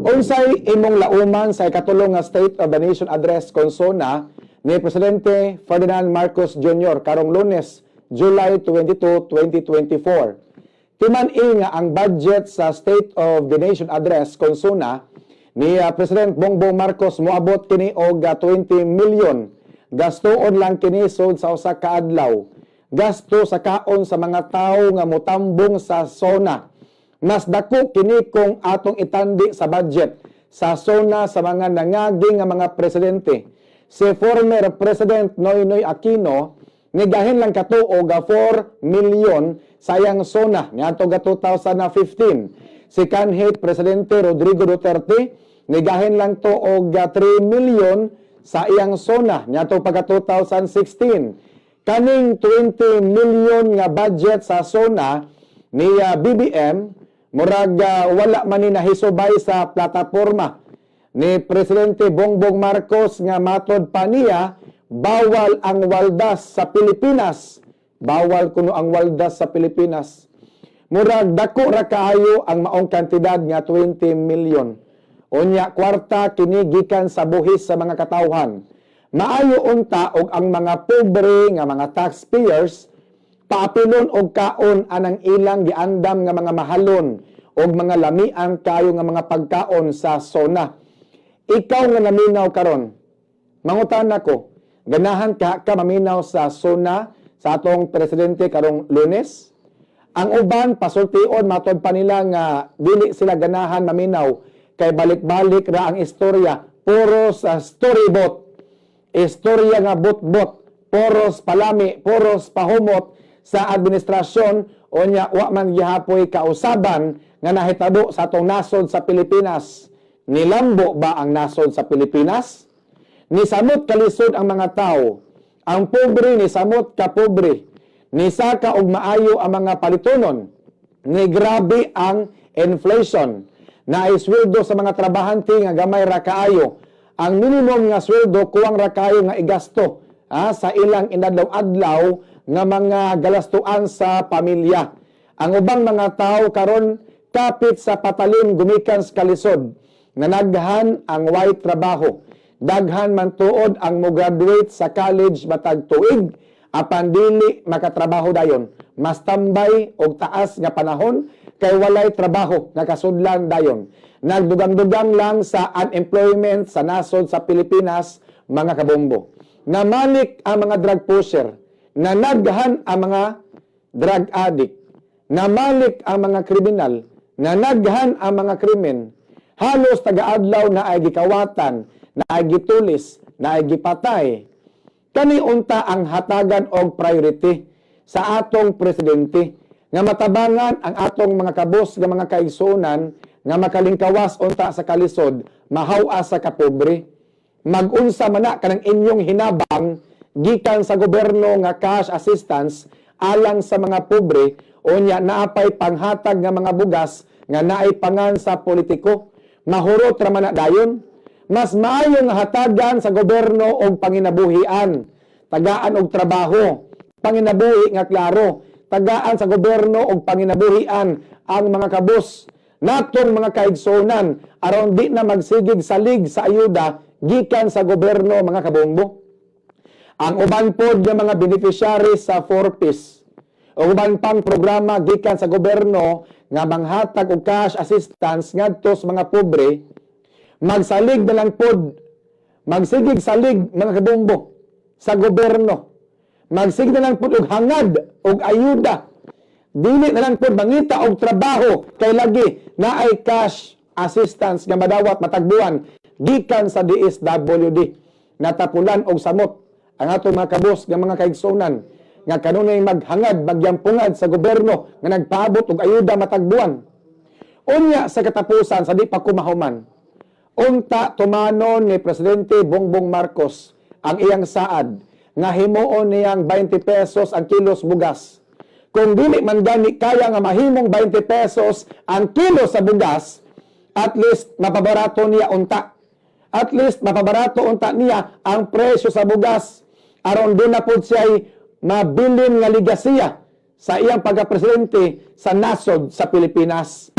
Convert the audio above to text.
Unsay imong lauman sa ikatulong nga State of the Nation Address konsona ni Presidente Ferdinand Marcos Jr. karong Lunes, July 22, 2024. Timan-i nga ang budget sa State of the Nation Address konsona ni President Bongbong Marcos moabot kini og 20 million. Gastoon lang kini sud sa usa ka adlaw. Gasto sa kaon sa mga tawo nga motambong sa SONA. Mas dako kini kung atong itandi sa budget sa SONA sa mga nangaging nga mga presidente. Si former President Noynoy Aquino nigahin lang kato og 4 million sa iyang SONA niadto 2015. Si kanhi Presidente Rodrigo Duterte nigahin lang to og 3 million sa iyang SONA niadto pagka 2016. Kaning 20 million nga budget sa SONA ni BBM murag wala man ni nahisubay sa plataporma ni Presidente Bongbong Marcos nga matod pa niya bawal ang waldas sa Pilipinas. Bawal kuno ang waldas sa Pilipinas. Murag dako ra kaayo ang maong kantidad nga 20 million. Unya kwarta kini gikan sa buhis sa mga katawhan. Maayo unta og ang mga pobre nga mga taxpayers paapilon og kaon anang ilang giandam nga mga mahalon og mga lamian kayo nga mga pagkaon sa SONA. Ikaw nga naminaw karon, mangutan ako, ganahan ka maminaw sa SONA sa atong presidente karong Lunes? Ang uban pasultion matod pa nila nga dili sila ganahan maminaw kay balik-balik ra ang istorya, puro sa storyboat. Istorya nga bot-bot, poros palami, poros pahumot sa administrasyon o nya wa man gihapoy kausaban nga nahitabo sa atong nasod sa Pilipinas. Nilambo ba ang nasod sa Pilipinas? Nisamot kalisod ang mga tao. Ang pobre ni samot ka pobre. Nisaka og maayo ang mga palitonon. Ni grabe ang inflation. Naisweldo sa mga trabahante nga gamay ra kaayo. Ang minimum nga sweldo kuwang ra kaayo nga igasto sa ilang inadlaw-adlaw nga mga galastuan sa pamilya. Ang ubang mga tao karon kapit sa patalim gumikan sa kalisod. Nanaghan ang white trabaho. Daghan man tuod ang mo-graduate sa college matag tuig apan dili makatrabaho dayon. Mas tambay og taas nga panahon kay walay trabaho nga kasudlan dayon. Nagdugang-dugang lang sa unemployment sa nasod sa Pilipinas, mga kabombo. Namalik ang mga drug pusher, nanaghan ang mga drug addict, namalik ang mga kriminal, nanaghan ang mga krimen, halos taga-adlaw na ay gikawatan, na ay gitulis, na ay gipatay. Kani unta ang hatagan og priority sa atong presidente nga matabangan ang atong mga kabos nga mga kaigsuonan nga makalingkawas unta sa kalisod, mahawa sa kapobre. Mag-unsa man na kanang inyong hinabang gikan sa gobyerno nga cash assistance alang sa mga pobre o nya naapay panghatag nga mga bugas nga naay pangan sa politiko. Mahurot ra man na dayon. Mas maayo nga hatagan sa gobyerno og panginabuhian, tagaan og trabaho, panginabuhi nga klaro, tagaan sa gobyerno og panginabuhian ang mga kabus natong mga kaigsuonan aron di na magsigig salig sa ayuda gikan sa gobyerno, mga kabombo. Ang uban pod nga mga beneficiaries sa 4Ps o uban pang programa gikan sa gobyerno nga manghatag og cash assistance ngadto sa mga pobre, magsalig na lang pod, magsigig salig, mga kabombo, sa gobyerno. Magsigig na lang pod og hangad og ayuda. Dili na lang pod mangita og trabaho kay lagi na ay cash assistance nga madawat matagbuan gikan sa DSWD. Natapulan og samot ang atong mga kabos nga mga kaigsuonan nga kanunay maghangad bagyang pungad sa gobyerno nga nagpaabot og ayuda matagbuan. Unya sa katapusan sa di pa kumahuman, unta tumanon ni Presidente Bongbong Marcos ang iyang saad nga himuon niyang 20 pesos ang kilos bugas. Kung dili man gani kaya nga mahimong 20 pesos ang kilo sa bugas, at least mapabarato niya unta. At least mapabarato unta niya ang presyo sa bugas aron doon na po siya mabilin nga ligasiya sa iyang pagkapresidente sa nasod sa Pilipinas.